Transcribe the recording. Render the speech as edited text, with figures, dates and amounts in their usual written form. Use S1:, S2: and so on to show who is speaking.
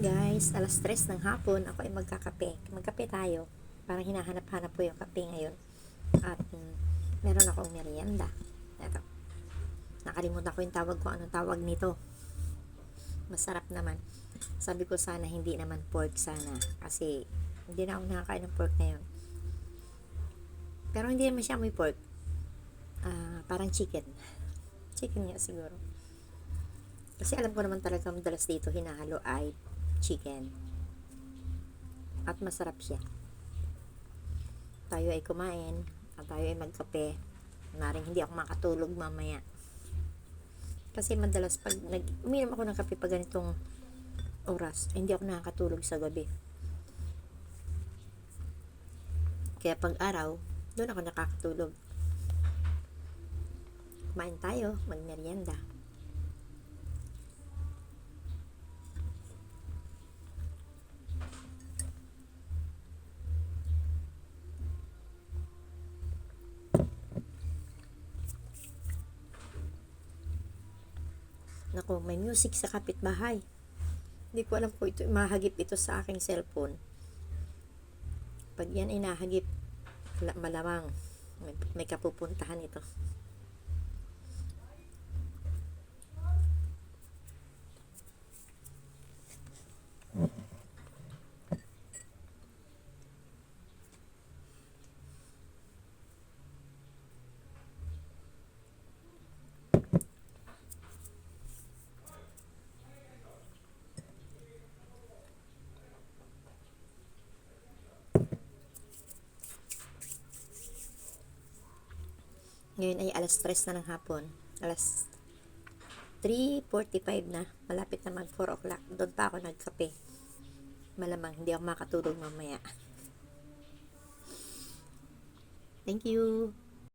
S1: Guys, alas 3 ng hapon, ako ay magkakape. Magkape tayo. Parang hinahanap-hanap po yung kape ngayon. At meron akong merienda. Ito. Nakalimutan ko yung tawag ko. Anong tawag nito? Masarap naman. Sabi ko sana hindi naman pork sana. Kasi hindi na ako nakakain ng pork ngayon. Pero hindi naman siya may pork. Parang chicken. Chicken nga siguro. Kasi alam ko naman talaga madalas dito hinahalo ay chicken. At masarap siya. Tayo ay kumain. At tayo ay magkape. Maring hindi ako makatulog mamaya. Kasi madalas pag uminom ako ng kape pag ganitong oras, hindi ako nakakatulog sa gabi. Kaya pag araw, doon ako nakakatulog. Kumain tayo, magmerienda. Naku, may music sa kapitbahay. Hindi ko alam kung ito, mahagip ito sa aking cellphone. Pag yan ay nahagip, malamang may kapupuntahan ito. Ngayon ay alas 3 na ng hapon. Alas 3:45 na. Malapit na mag 4 o'clock. Doon pa ako nagkape. Malamang hindi ako makatulog mamaya. Thank you.